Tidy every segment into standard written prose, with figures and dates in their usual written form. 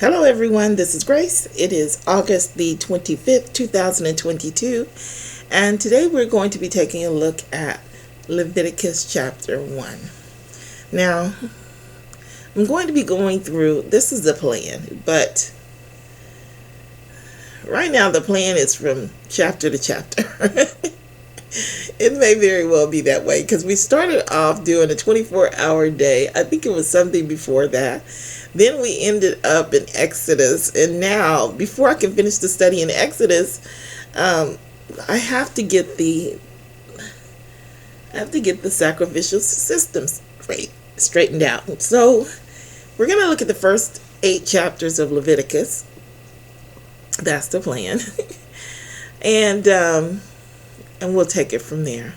Hello everyone, this is Grace. It is August the 25th, 2022, and today we're going to be taking a look at Leviticus chapter 1. Now, I'm going to be going through, this is the plan, but right now the plan is from chapter to chapter. It may very well be that way because we started off doing a 24-hour day. I think it was something before that. Then we ended up in Exodus, and now, before I can finish the study in Exodus, I have to get the sacrificial systems straightened out. So we're going to look at the first 8 chapters of Leviticus. That's the plan. and we'll take it from there.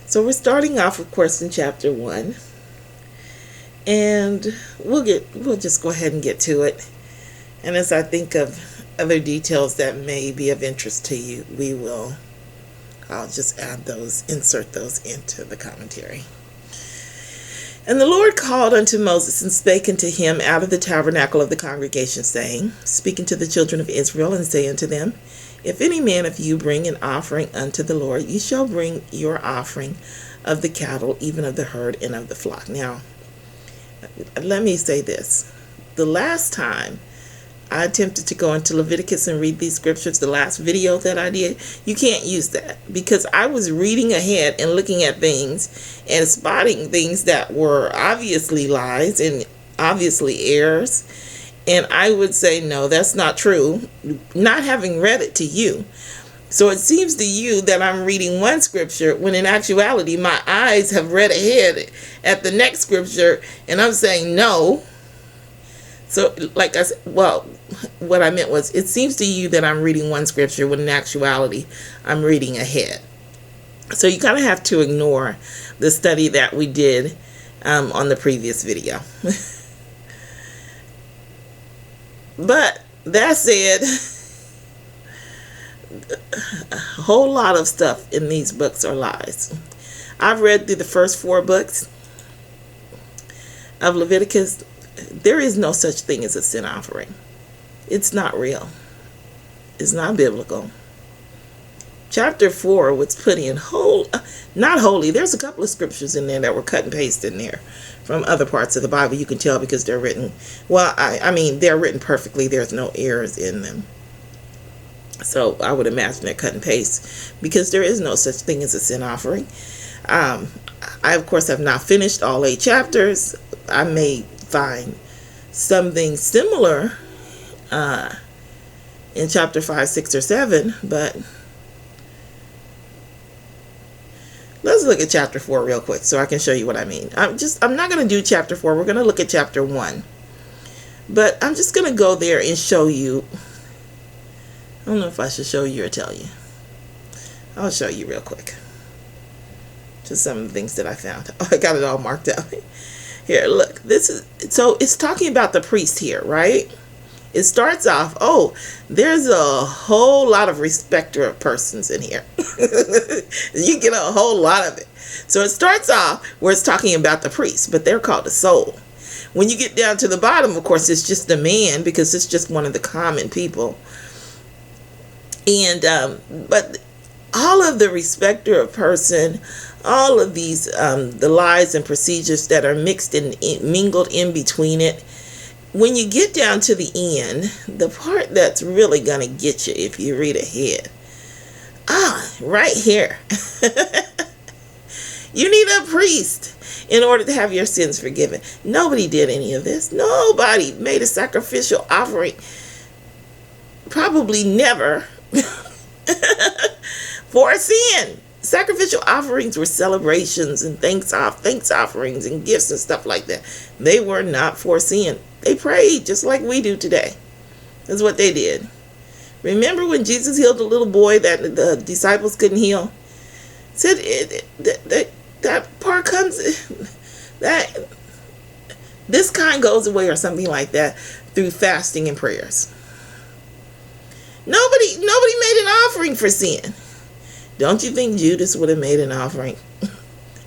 So we're starting off, of course, in chapter 1. And we'll just go ahead and get to it. And as I think of other details that may be of interest to you, I'll just insert those into the commentary. And the Lord called unto Moses and spake unto him out of the tabernacle of the congregation, saying, speaking to the children of Israel, and say unto them, if any man of you bring an offering unto the Lord, ye shall bring your offering of the cattle, even of the herd and of the flock. Now, let me say this. The last time I attempted to go into Leviticus and read these scriptures, the last video that I did, you can't use that because I was reading ahead and looking at things and spotting things that were obviously lies and obviously errors. And I would say, no, that's not true, not having read it to you. So it seems to you that I'm reading one scripture when in actuality my eyes have read ahead at the next scripture and I'm saying no. So like I said, well, what I meant was it seems to you that I'm reading one scripture when in actuality I'm reading ahead. So you kind of have to ignore the study that we did on the previous video. But that said, a whole lot of stuff in these books are lies. I've read through the first 4 books of Leviticus. There is no such thing as a sin offering. It's not real. It's not biblical. Chapter 4 was put in not holy. There's a couple of scriptures in there that were cut and pasted in there from other parts of the Bible. You can tell because they're written, well, I mean, they're written perfectly. There's no errors in them. So I would imagine they're cut and paste because there is no such thing as a sin offering. I, of course, have not finished all 8 chapters. I may find something similar in chapter 5, 6, or 7, but let's look at chapter 4 real quick so I can show you what I mean. I'm not going to do chapter 4. We're going to look at chapter 1. But I'm just going to go there and show you. I don't know if I should show you or tell you. I'll show you real quick. Just some of the things that I found. Oh, I got it all marked out. Here, look. So it's talking about the priest here, right? It starts off, there's a whole lot of respecter of persons in here. You get a whole lot of it. So it starts off where it's talking about the priest, but they're called a soul. When you get down to the bottom, of course, it's just a man because it's just one of the common people. And but all of the respecter of person, all of these the lies and procedures that are mixed and mingled in between it, when you get down to the end, the part that's really gonna get you if you read ahead, right here. You need a priest in order to have your sins forgiven. Nobody did any of this. Nobody made a sacrificial offering. Probably never. For sin. Sacrificial offerings were celebrations and thanks offerings and gifts and stuff like that. They were not for sin. They prayed just like we do today. That's what they did. Remember when Jesus healed the little boy that the disciples couldn't heal? Said that part comes, that this kind goes away or something like that through fasting and prayers. Nobody made an offering for sin. Don't you think Judas would have made an offering?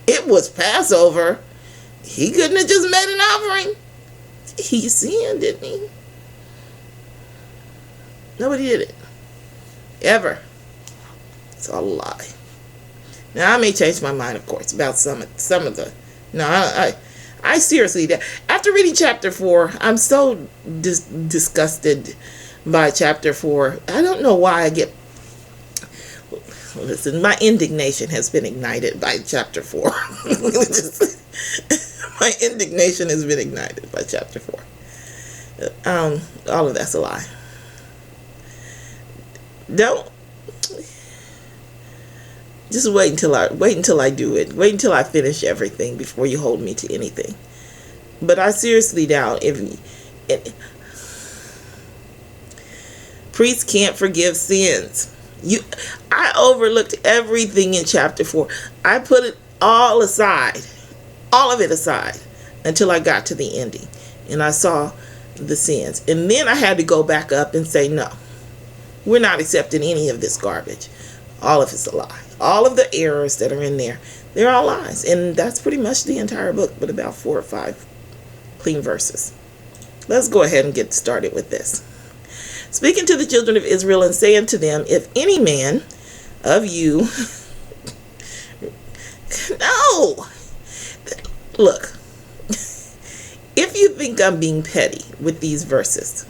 It was Passover. He couldn't have just made an offering. He sinned, didn't he? Nobody did it. Ever. It's all a lie. Now, I may change my mind, of course, about some of the... No, I seriously... After reading chapter 4, I'm so disgusted by chapter 4. I don't know why I get... Listen, my indignation has been ignited by chapter 4. My indignation has been ignited by chapter 4. All of that's a lie. Don't... Just wait until I do it. Wait until I finish everything before you hold me to anything. But I seriously doubt priests can't forgive sins. I overlooked everything in chapter 4. I put it all aside, all of it aside, until I got to the ending, and I saw the sins. And then I had to go back up and say, no, we're not accepting any of this garbage. All of it's a lie. All of the errors that are in there, they're all lies. And that's pretty much the entire book, but about 4 or 5 clean verses. Let's go ahead and get started with this. Speaking to the children of Israel and saying to them, if any man of you... No! Look, if you think I'm being petty with these verses,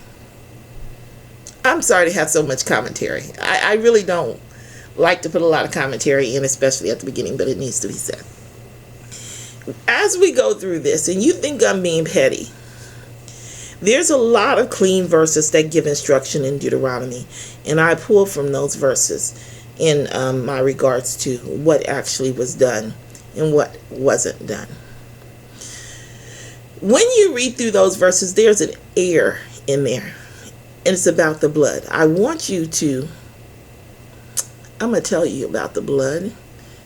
I'm sorry to have so much commentary. I really don't like to put a lot of commentary in, especially at the beginning, but it needs to be said. As we go through this, and you think I'm being petty, there's a lot of clean verses that give instruction in Deuteronomy, and I pull from those verses in my regards to what actually was done and what wasn't done. When you read through those verses, there's an error in there, and it's about the blood. I want you to... I'm going to tell you about the blood,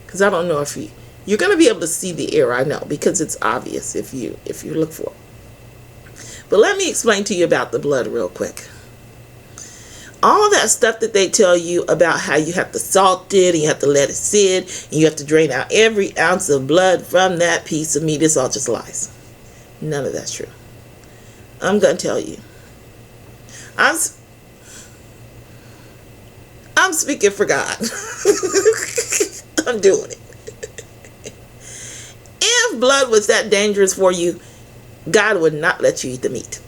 because I don't know if you're going to be able to see the error, I know, because it's obvious if you look for it. But let me explain to you about the blood real quick. All that stuff that they tell you about how you have to salt it, and you have to let it sit, and you have to drain out every ounce of blood from that piece of meat, it's all just lies. None of that's true. I'm going to tell you. I'm speaking for God. I'm doing it. If blood was that dangerous for you, God would not let you eat the meat.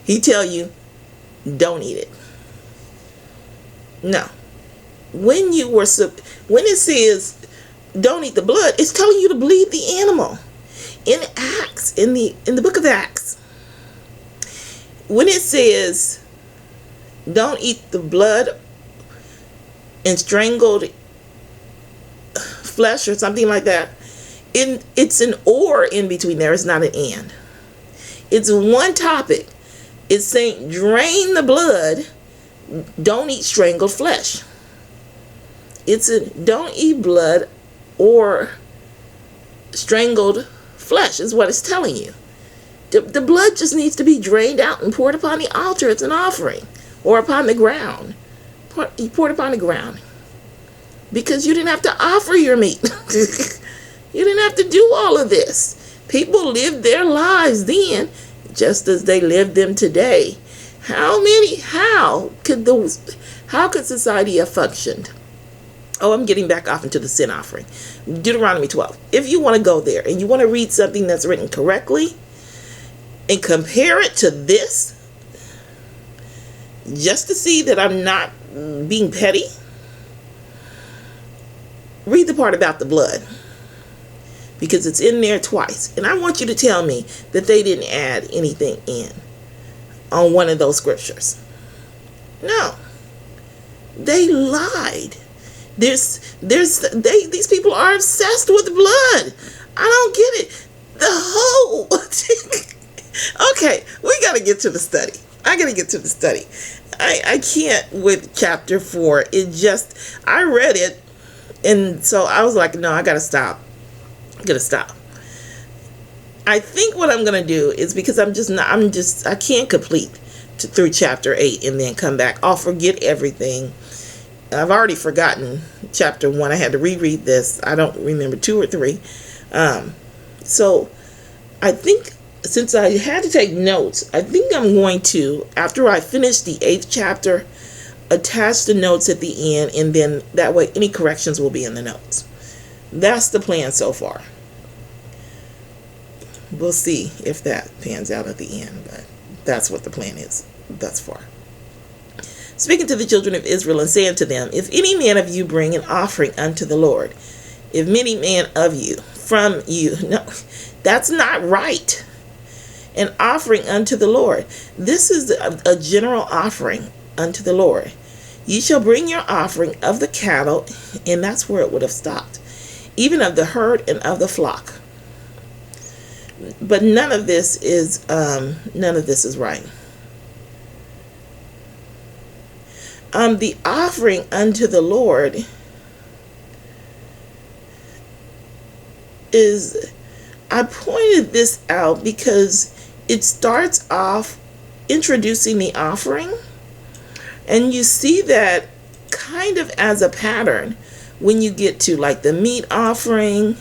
He'd tell you, don't eat it. No. When it says don't eat the blood, it's telling you to bleed the animal. In Acts, in the book of Acts, when it says don't eat the blood and strangled flesh or something like that, it's an or in between there. It's not an and. It's one topic. It's saying drain the blood, don't eat strangled flesh. It's a don't eat blood or strangled flesh is what it's telling you. The blood just needs to be drained out and poured upon the altar as an offering, or upon the ground. You poured upon the ground, because you didn't have to offer your meat. You didn't have to do all of this. People lived their lives then just as they live them today. How could society have functioned? Oh, I'm getting back off into the sin offering. Deuteronomy 12. If you want to go there and you want to read something that's written correctly and compare it to this, just to see that I'm not being petty, read the part about the blood, because it's in there twice. And I want you to tell me that they didn't add anything in on one of those scriptures. No, they lied. These people are obsessed with blood. I don't get it. The whole okay, we got to get to the study. I got to get to the study. I can't with chapter 4. I read it, and so I was like, no, I got to stop. I think what I'm going to do is, because I can't complete through chapter 8 and then come back. I'll forget everything. I've already forgotten chapter 1. I had to reread this. I don't remember 2 or 3. So I think, since I had to take notes, I think I'm going to, after I finish the 8th chapter, attach the notes at the end, and then that way any corrections will be in the notes. That's the plan so far. We'll see if that pans out at the end, but that's what the plan is thus far. Speaking to the children of Israel and saying to them, if any man of you bring an offering unto the Lord, if many man of you, from you, no, that's not right. An offering unto the Lord. This is a general offering unto the Lord. Ye shall bring your offering of the cattle, and that's where it would have stopped, even of the herd and of the flock. But none of this is right. The offering unto the Lord is, I pointed this out because it starts off introducing the offering, and you see that kind of as a pattern when you get to like the meat offering,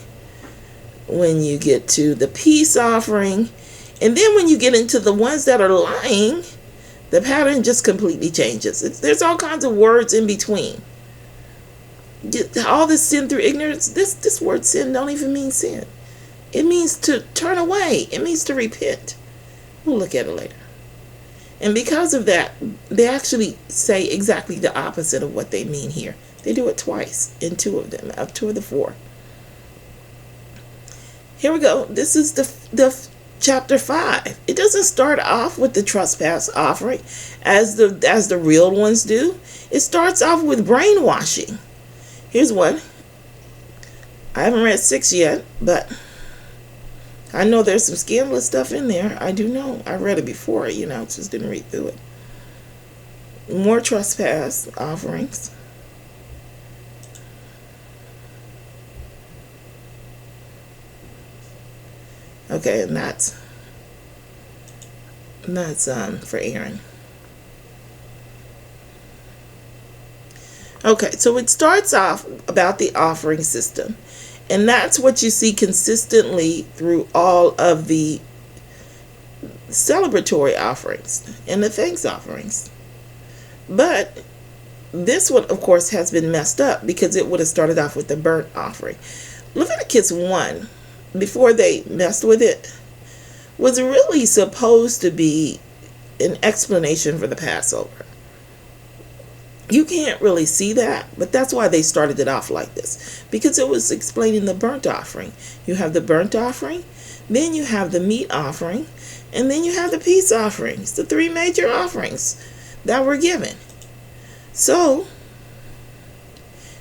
when you get to the peace offering, and then when you get into the ones that are lying, the pattern just completely changes. There's all kinds of words in between. All this sin through ignorance, this word sin don't even mean sin. It means to turn away. It means to repent. We'll look at it later. And because of that, they actually say exactly the opposite of what they mean here. They do it twice in two of them, of two of the four. Here we go. This is the chapter 5. It doesn't start off with the trespass offering as the real ones do. It starts off with brainwashing. Here's one. I haven't read 6 yet, but I know there's some scandalous stuff in there. I do know. I read it before, just didn't read through it. More trespass offerings. Okay, and that's for Aaron. Okay, so it starts off about the offering system, and that's what you see consistently through all of the celebratory offerings and the thanks offerings. But this one, of course, has been messed up because it would have started off with the burnt offering. Leviticus 1, before they messed with it, was really supposed to be an explanation for the Passover. You can't really see that, but that's why they started it off like this, because it was explaining the burnt offering. You have the burnt offering, then you have the meat offering, and then you have the peace offerings, the 3 major offerings that were given. So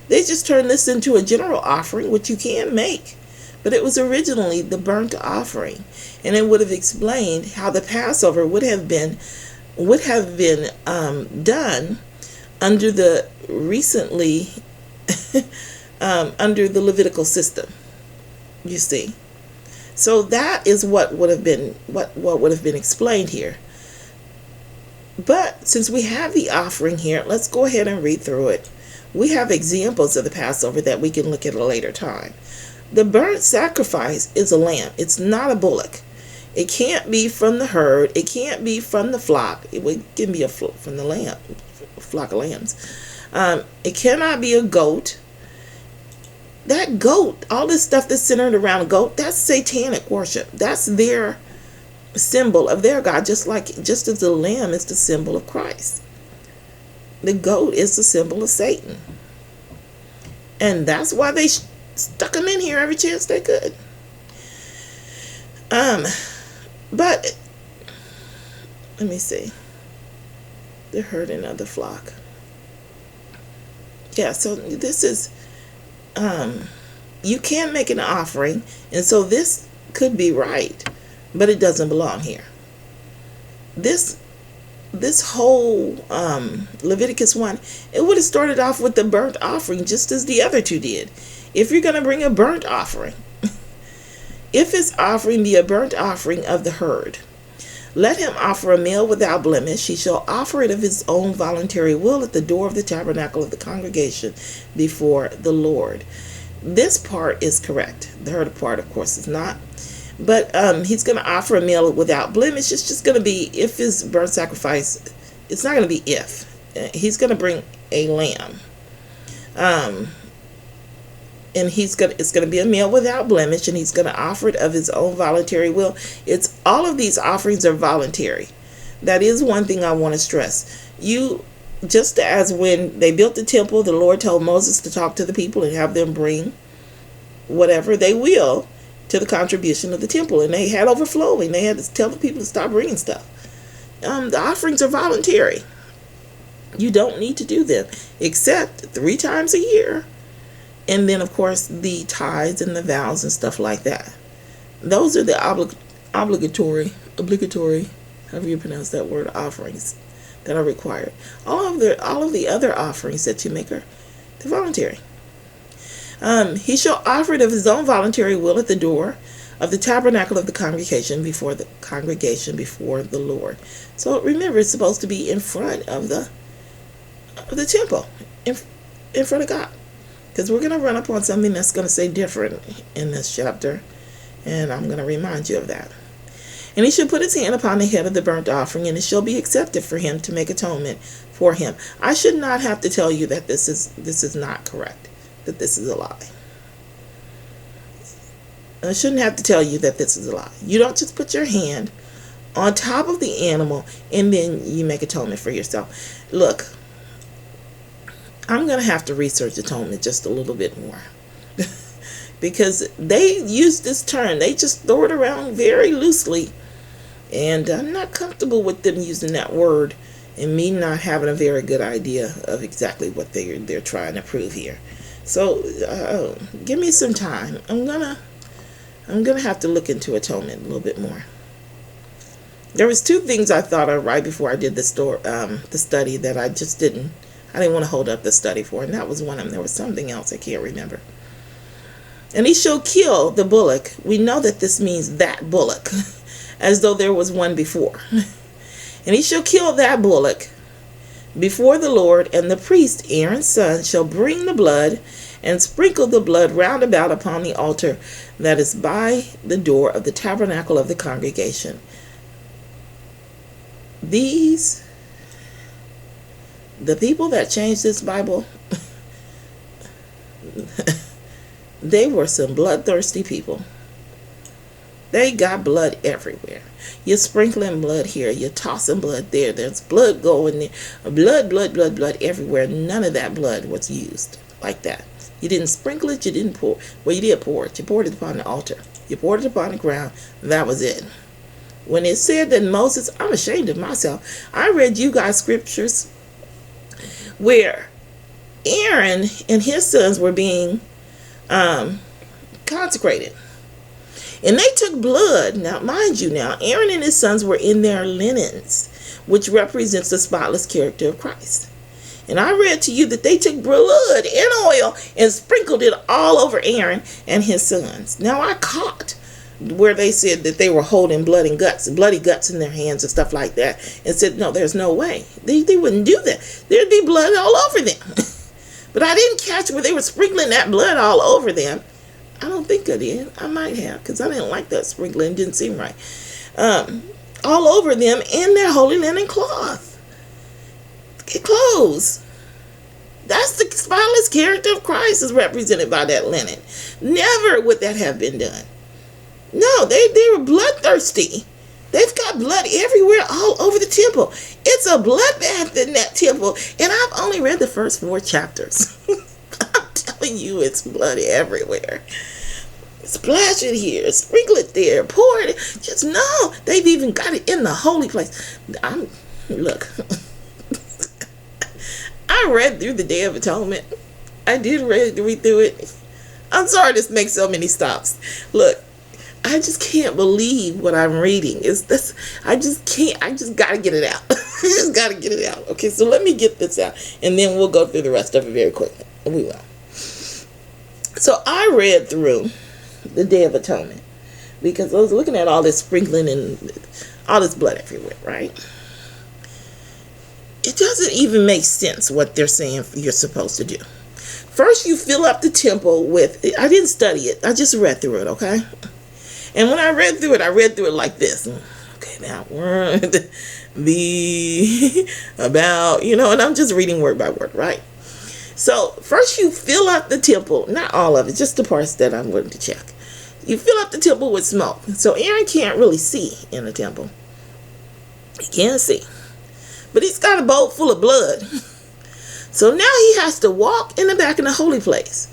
they just turned this into a general offering, which you can make. But it was originally the burnt offering, and it would have explained how the Passover would have been done under the recently under the Levitical system. You see, so that is what would have been explained here. But since we have the offering here, let's go ahead and read through it. We have examples of the Passover that we can look at a later time. The burnt sacrifice is a lamb. It's not a bullock. It can't be from the herd. It can't be from the flock. It can be from the lamb, a flock of lambs. It cannot be a goat. That goat, all this stuff that's centered around a goat, that's satanic worship. That's their symbol of their God, just as the lamb is the symbol of Christ. The goat is the symbol of Satan. And that's why they stuck them in here every chance they could. But let me see. The herding of the flock. Yeah, so this is you can make an offering, and so this could be right, but it doesn't belong here. This whole Leviticus 1, it would have started off with the burnt offering just as the other two did. If you're going to bring a burnt offering, if his offering be a burnt offering of the herd, let him offer a male without blemish. He shall offer it of his own voluntary will at the door of the tabernacle of the congregation before the Lord. This part is correct. The herd part, of course, is not. But he's going to offer a male without blemish. It's just going to be if his burnt sacrifice, it's not going to be if. He's going to bring a lamb. And it's going to be a meal without blemish, and he's going to offer it of his own voluntary will. It's all of these offerings are voluntary. That is one thing I want to stress. Just as when they built the temple, the Lord told Moses to talk to the people and have them bring whatever they will to the contribution of the temple, and they had overflowing. They had to tell the people to stop bringing stuff. The offerings are voluntary. You don't need to do them except 3 times a year. And then, of course, the tithes and the vows and stuff like that. Those are the obligatory, however you pronounce that word, offerings that are required. All of the other offerings that you make they're voluntary. He shall offer it of his own voluntary will at the door of the tabernacle of the congregation before the Lord. So remember, it's supposed to be in front of the temple, in front of God. Because we're going to run up on something that's going to say different in this chapter. And I'm going to remind you of that. And he shall put his hand upon the head of the burnt offering, and it shall be accepted for him to make atonement for him. I should not have to tell you that this is not correct, that this is a lie. I shouldn't have to tell you that this is a lie. You don't just put your hand on top of the animal and then you make atonement for yourself. Look, I'm going to have to research atonement just a little bit more. Because they use this term. They just throw it around very loosely. And I'm not comfortable with them using that word and me not having a very good idea of exactly what they're trying to prove here. So give me some time. I'm gonna have to look into atonement a little bit more. There was 2 things I thought of right before I did the study that I didn't want to hold up the study for, and that was one of them. There was something else I can't remember. And he shall kill the bullock. We know that this means that bullock, as though there was one before. And he shall kill that bullock before the Lord, and the priest Aaron's son shall bring the blood and sprinkle the blood round about upon the altar that is by the door of the tabernacle of the congregation. The people that changed this Bible, they were some bloodthirsty people. They got blood everywhere. You're sprinkling blood here. You're tossing blood there. There's blood going there. Blood everywhere. None of that blood was used like that. You didn't sprinkle it. You didn't pour. Well, you did pour it. You poured it upon the altar. You poured it upon the ground. That was it. When it said that Moses, I'm ashamed of myself. I read you guys scriptures where Aaron and his sons were being consecrated. And they took blood. Now, mind you, Aaron and his sons were in their linens, which represents the spotless character of Christ. And I read to you that they took blood and oil and sprinkled it all over Aaron and his sons. Now, I caught where they said that they were holding bloody guts in their hands and stuff like that, and said, no, there's no way. They wouldn't do that. There'd be blood all over them. But I didn't catch where they were sprinkling that blood all over them. I don't think I did. I might have, because I didn't like that sprinkling. It didn't seem right. All over them in their holy linen cloths. That's the spotless character of Christ is represented by that linen. Never would that have been done. No, they were bloodthirsty. They've got blood everywhere all over the temple. It's a bloodbath in that temple. And I've only read the first 4 chapters. I'm telling you, it's blood everywhere. Splash it here, sprinkle it there, pour it. Just no, they've even got it in the holy place. Look, I read through the Day of Atonement. I did read through it. I'm sorry this makes so many stops. Look, I just can't believe what I'm reading. I just can't. I just got to get it out. I just got to get it out. Okay, so let me get this out, and then we'll go through the rest of it very quickly. We will. So I read through the Day of Atonement because I was looking at all this sprinkling and all this blood everywhere, right? It doesn't even make sense what they're saying you're supposed to do. First, you fill up the temple with, I didn't study it. I just read through it, okay? And when I read through it like this. Okay, that word be about, and I'm just reading word by word, right? So first you fill up the temple, not all of it, just the parts that I'm going to check. You fill up the temple with smoke. So Aaron can't really see in the temple. He can't see. But he's got a bowl full of blood. So now he has to walk in the back of the holy place,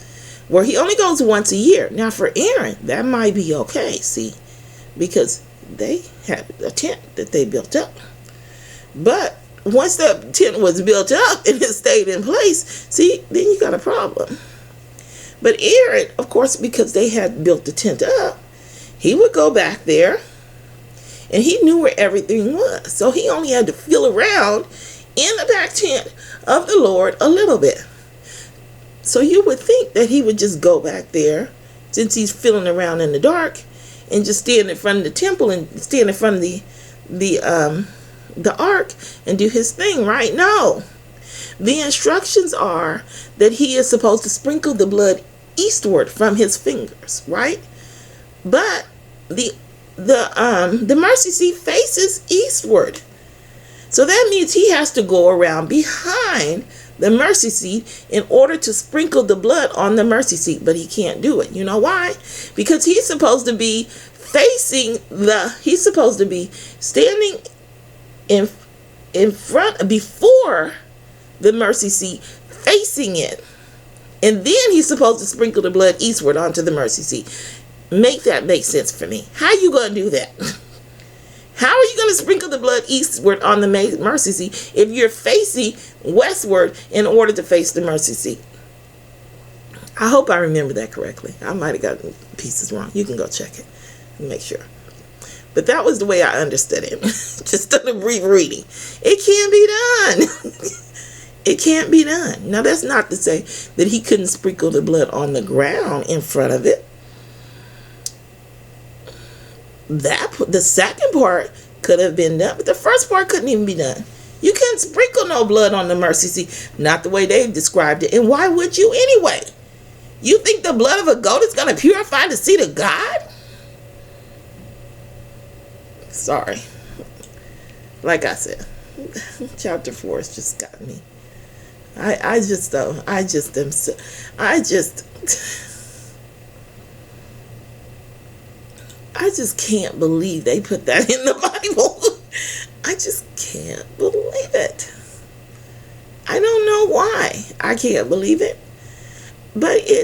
where he only goes once a year. Now for Aaron, that might be okay, see, because they had a tent that they built up. But once the tent was built up and it stayed in place, see, then you got a problem. But Aaron, of course, because they had built the tent up, he would go back there and he knew where everything was. So he only had to feel around in the back tent of the Lord a little bit. So you would think that he would just go back there, since he's feeling around in the dark, and just stand in front of the temple and stand in front of the ark and do his thing, right? No. The instructions are that he is supposed to sprinkle the blood eastward from his fingers, right? But the mercy seat faces eastward. So that means he has to go around behind the mercy seat in order to sprinkle the blood on the mercy seat, but he can't do it. You know why? Because he's supposed to be standing in front, before the mercy seat, facing it. And then he's supposed to sprinkle the blood eastward onto the mercy seat. Make that make sense for me. How you going to do that? How are you going to sprinkle the blood eastward on the mercy seat if you're facing westward in order to face the mercy seat? I hope I remember that correctly. I might have gotten pieces wrong. You can go check it and make sure. But that was the way I understood it. Just on a brief reading. It can't be done. It can't be done. Now, that's not to say that he couldn't sprinkle the blood on the ground in front of it. The second part could have been done, but the first part couldn't even be done. You can't sprinkle no blood on the mercy seat, not the way they described it. And why would you anyway? You think the blood of a goat is going to purify the seat of God? Sorry. Like I said, chapter 4 has just got me. I just can't believe they put that in the Bible. I just can't believe it. I don't know why I can't believe it. But I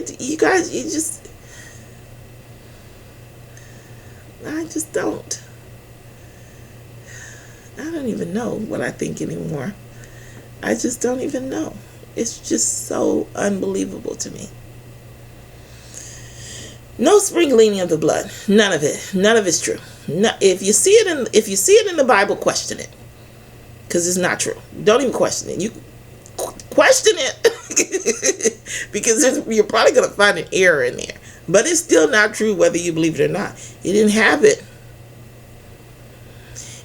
just don't. I don't even know what I think anymore. I just don't even know. It's just so unbelievable to me. No sprinkling of the blood. None of it. None of it's true. No, if you see it in the Bible, question it, because it's not true. Don't even question it. You question it because you're probably going to find an error in there. But it's still not true whether you believe it or not. You didn't have it.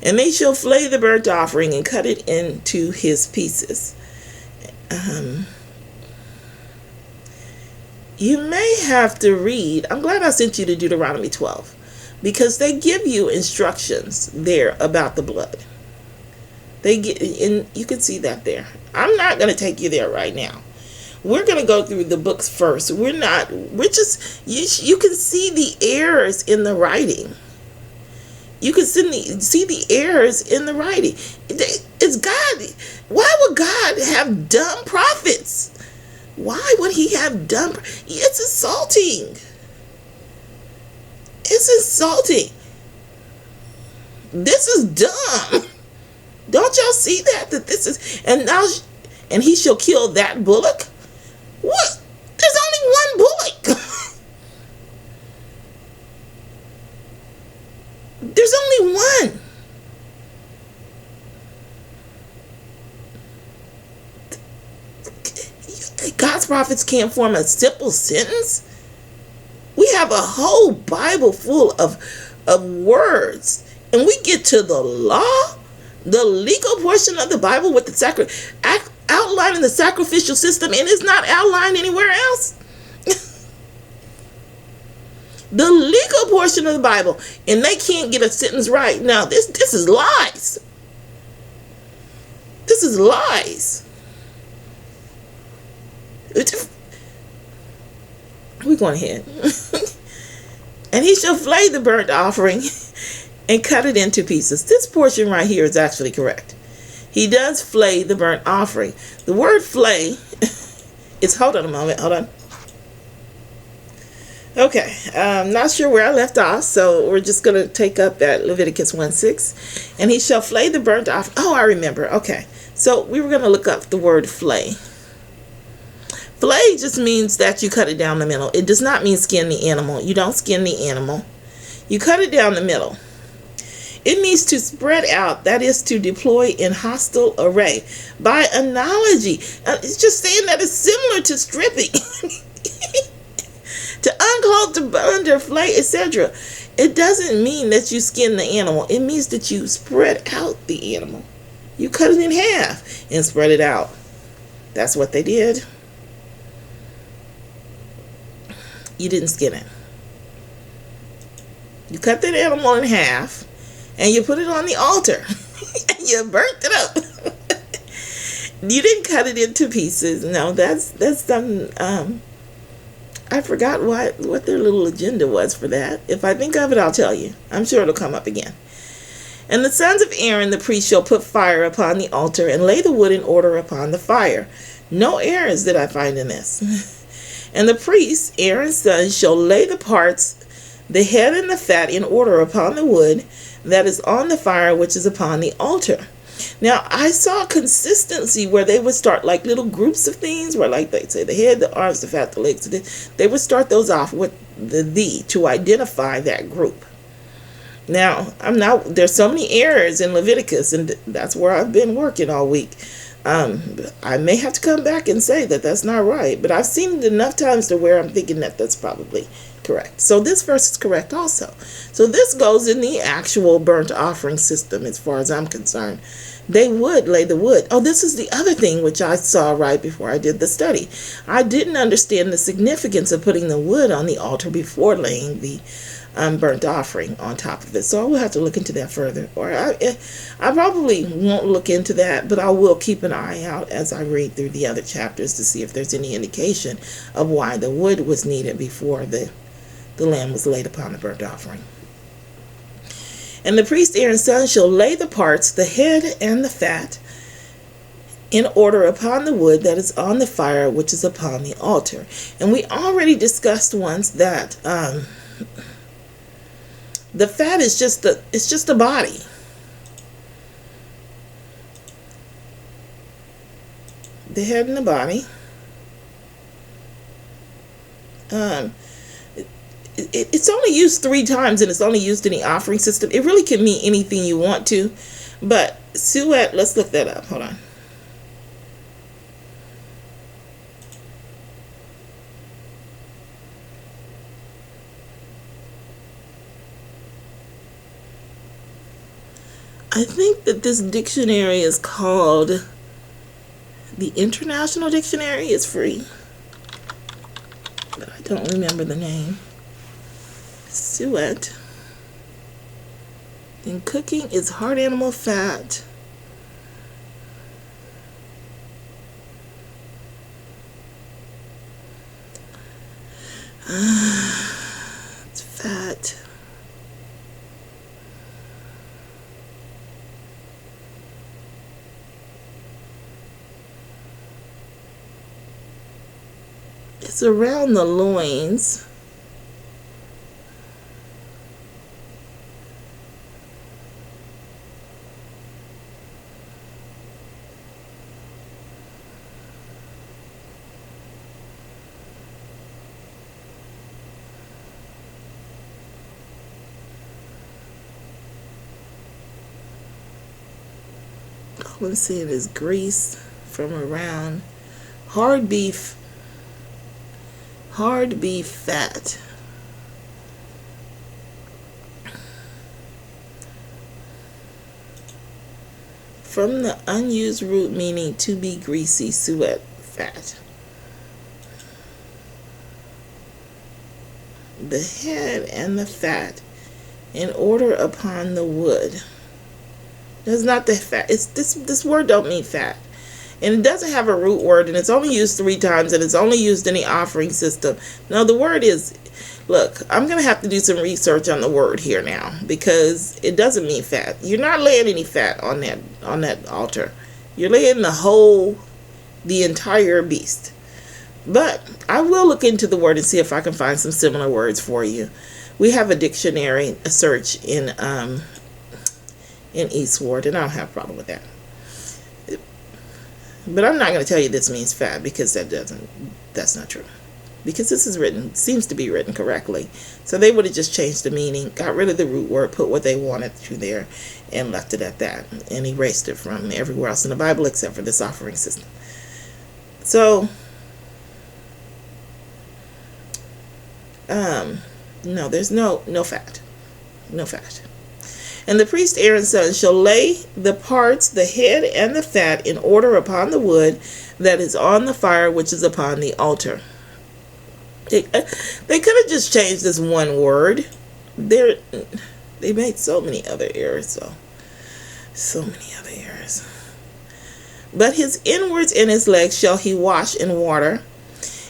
And they shall flay the burnt offering and cut it into his pieces. You may have to read. I'm glad I sent you to Deuteronomy 12, because they give you instructions there about the blood. And you can see that there. I'm not going to take you there right now. We're going to go through the books first. You can see the errors in the writing. You can see the errors in the writing. It's God. Why would God have dumb prophets? Why would he have dumb? It's insulting. It's insulting. This is dumb. Don't y'all see that this is, and he shall kill that bullock? What? There's only one bullock. There's only one. God's prophets can't form a simple sentence. We have a whole Bible full of words, and we get to the law, the legal portion of the Bible with the outlining the sacrificial system, and it's not outlined anywhere else. The legal portion of the Bible, and they can't get a sentence right. Now, this is lies. This is lies. We're going ahead. And he shall flay the burnt offering and cut it into pieces. This portion right here is actually correct. He does flay the burnt offering. The word flay is, hold on a moment, hold on. Okay, I'm not sure where I left off, so we're just going to take up at Leviticus 1:6. And he shall flay the burnt offering. Oh, I remember. Okay, so we were going to look up the word flay. Flay just means that you cut it down the middle. It does not mean skin the animal. You don't skin the animal. You cut it down the middle. It means to spread out, that is to deploy in hostile array. By analogy, it's just saying that it's similar to stripping. To unclothe, to burn, to flay, etc. It doesn't mean that you skin the animal. It means that you spread out the animal. You cut it in half and spread it out. That's what they did. You didn't skin it. You cut that animal in half and you put it on the altar. And you burnt it up. You didn't cut it into pieces. No, that's some I forgot what their little agenda was for that. If I think of it, I'll tell you. I'm sure it'll come up again. And the sons of Aaron, the priest, shall put fire upon the altar and lay the wood in order upon the fire. No errors did I find in this. And the priest, Aaron's son, shall lay the parts, the head and the fat, in order upon the wood that is on the fire, which is upon the altar. Now, I saw consistency where they would start like little groups of things where, like they say, the head, the arms, the fat, the legs. They would start those off with the to identify that group. Now, there's so many errors in Leviticus, and that's where I've been working all week. I may have to come back and say that that's not right, but I've seen it enough times to where I'm thinking that that's probably correct. So this verse is correct also. So this goes in the actual burnt offering system as far as I'm concerned. They would lay the wood. Oh, this is the other thing which I saw right before I did the study. I didn't understand the significance of putting the wood on the altar before laying the burnt offering on top of it. So I will have to look into that further. Or I probably won't look into that, but I will keep an eye out as I read through the other chapters to see if there's any indication of why the wood was needed before the lamb was laid upon the burnt offering. And the priest Aaron's son shall lay the parts, the head and the fat, in order upon the wood that is on the fire, which is upon the altar. And we already discussed once that the fat is just a body. The head and the body. It's only used 3 times, and it's only used in the offering system. It really can mean anything you want to. But suet, let's look that up. Hold on. I think that this dictionary is called the International Dictionary. It's free, but I don't remember the name. Suet. In cooking is hard animal fat. It's fat. It's around the loins. All I'm seeing is grease from around hard beef fat. From the unused root meaning to be greasy, suet, fat. the head and the fat in order upon the wood. It's not the fat. It's this word don't mean fat. And it doesn't have a root word, and it's only used 3 times, and it's only used in the offering system. No, the word is, look, I'm going to have to do some research on the word here now, because it doesn't mean fat. You're not laying any fat on that altar. You're laying the entire beast. But I will look into the word and see if I can find some similar words for you. We have a dictionary, a search in Eastward, and I don't have a problem with that. But I'm not going to tell you this means fat, because that's not true. Because this is seems to be written correctly. So they would have just changed the meaning, got rid of the root word, put what they wanted to there, and left it at that, and erased it from everywhere else in the Bible except for this offering system. So, no, there's no fat. No fat. And the priest Aaron's son shall lay the parts, the head and the fat, in order upon the wood that is on the fire which is upon the altar. They could have just changed this one word. They made so many other errors, so many other errors. But his inwards and his legs shall he wash in water,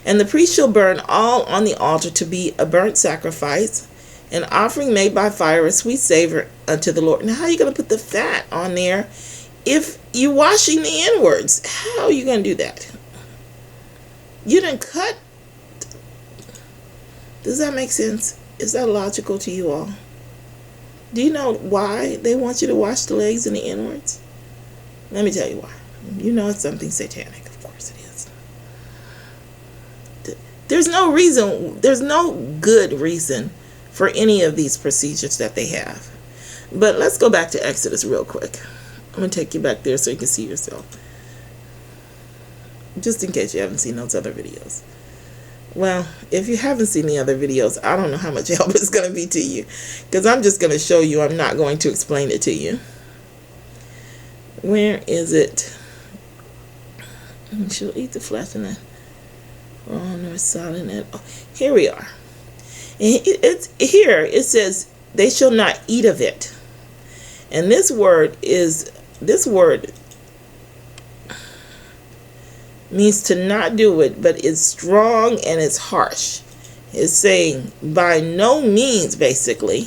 and the priest shall burn all on the altar to be a burnt sacrifice, an offering made by fire, a sweet savor unto the Lord. Now, how are you going to put the fat on there if you're washing the inwards? How are you going to do that? You didn't cut. Does that make sense? Is that logical to you all? Do you know why they want you to wash the legs and the inwards? Let me tell you why. You know it's something satanic. Of course it is. There's no reason, there's no good reason for any of these procedures that they have. But let's go back to Exodus real quick. I'm going to take you back there so you can see yourself. Just in case you haven't seen those other videos. Well, if you haven't seen the other videos, I don't know how much help it's going to be to you. Because I'm just going to show you. I'm not going to explain it to you. Where is it? She'll eat the flesh and the raw nor solid. Oh, here we are. It's here it says they shall not eat of it, and this word means to not do it, but it's strong and it's harsh. It's saying by no means, basically,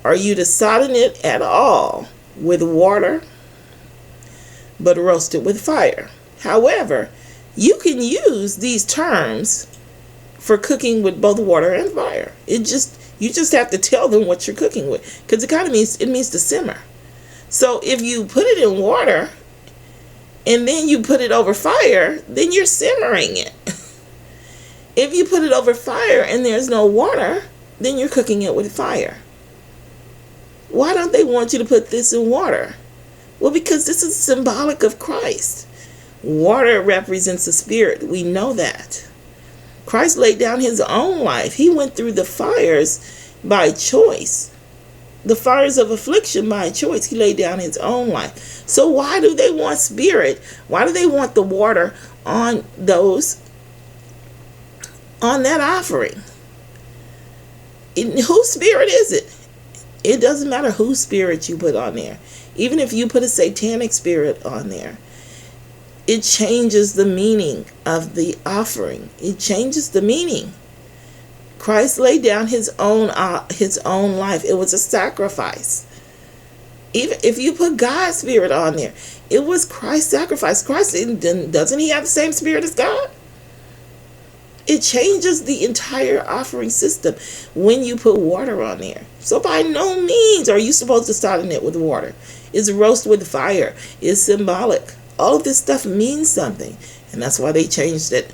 are you to sodden it at all with water, but roast it with fire. However, you can use these terms for cooking with both water and fire. You just have to tell them what you're cooking with, because it means to simmer. So if you put it in water and then you put it over fire, then you're simmering it. If you put it over fire and there's no water, then you're cooking it with fire. Why don't they want you to put this in water? Well, because this is symbolic of Christ. Water represents the Spirit. We know that. Christ laid down his own life. He went through the fires by choice. The fires of affliction by choice. He laid down his own life. So why do they want spirit? Why do they want the water on that offering? Whose spirit is it? It doesn't matter whose spirit you put on there. Even if you put a satanic spirit on there, it changes the meaning of the offering. It changes the meaning. Christ laid down his own life. It was a sacrifice. Even if you put God's spirit on there, it was Christ's sacrifice. Christ, doesn't he have the same spirit as God? It changes the entire offering system when you put water on there. So by no means are you supposed to sodden it with water. It's roast with fire. It's symbolic. All of this stuff means something, and that's why they changed it.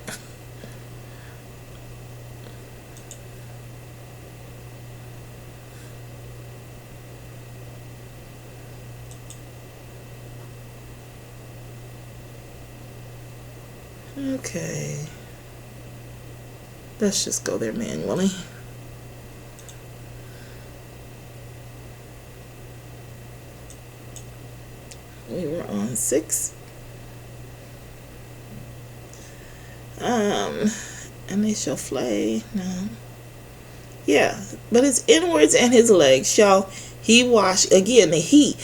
Okay. Let's just go there manually. We were on 6. And they shall flay. No. Yeah, but his inwards and his legs shall he wash. Again, the he.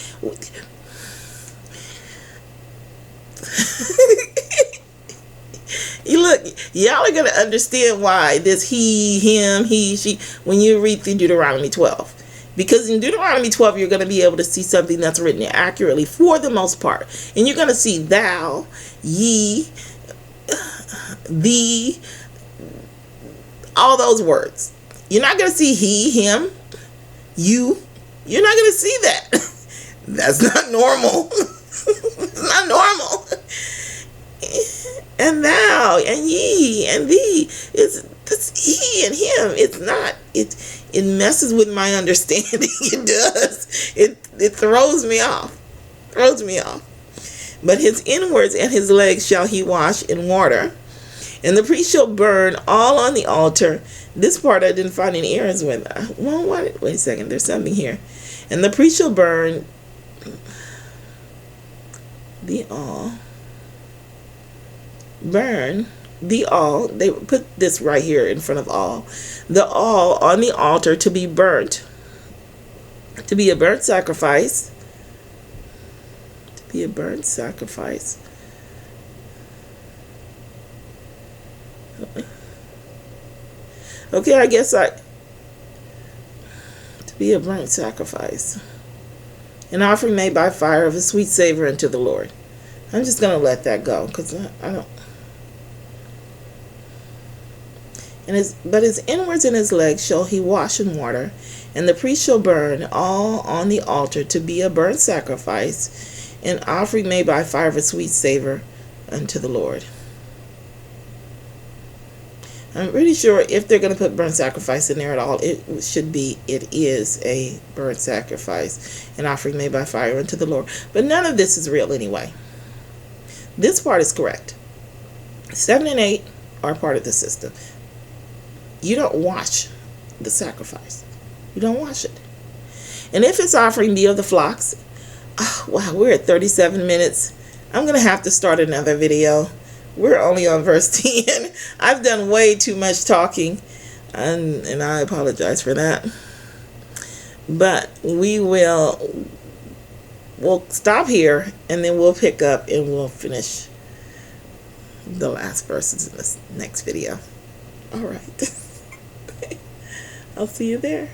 You look, y'all are gonna understand why this he, him, he, she when you read through Deuteronomy 12. Because in Deuteronomy 12, you're going to be able to see something that's written accurately for the most part. And you're going to see thou, ye, thee, all those words. You're not going to see he, him, you. You're not going to see that. That's not normal. It's not normal. And thou, and ye, and thee. It's he and him. It's not. It messes with my understanding. It does. It throws me off. Throws me off. But his inwards and his legs shall he wash in water, and the priest shall burn all on the altar. This part I didn't find any errors with. Well, wait a second. There's something here. And the priest shall burn the all. Burn the all. They put this right here in front of all. The all on the altar to be burnt. To be a burnt sacrifice. To be a burnt sacrifice. Okay, I guess to be a burnt sacrifice. An offering made by fire of a sweet savor unto the Lord. I'm just going to let that go because I don't. But his inwards and his legs shall he wash in water, and the priest shall burn all on the altar to be a burnt sacrifice, an offering made by fire of a sweet savor unto the Lord. I'm pretty sure if they're going to put burnt sacrifice in there at all, it should be, it is a burnt sacrifice, an offering made by fire unto the Lord. But none of this is real anyway. This part is correct. 7 and 8 are part of the system. You don't wash the sacrifice. You don't wash it. And if it's offering be of the flocks, oh, wow, we're at 37 minutes. I'm going to have to start another video. We're only on verse 10. I've done way too much talking, and I apologize for that. But we'll stop here, and then we'll pick up and we'll finish the last verses in this next video. All right. I'll see you there.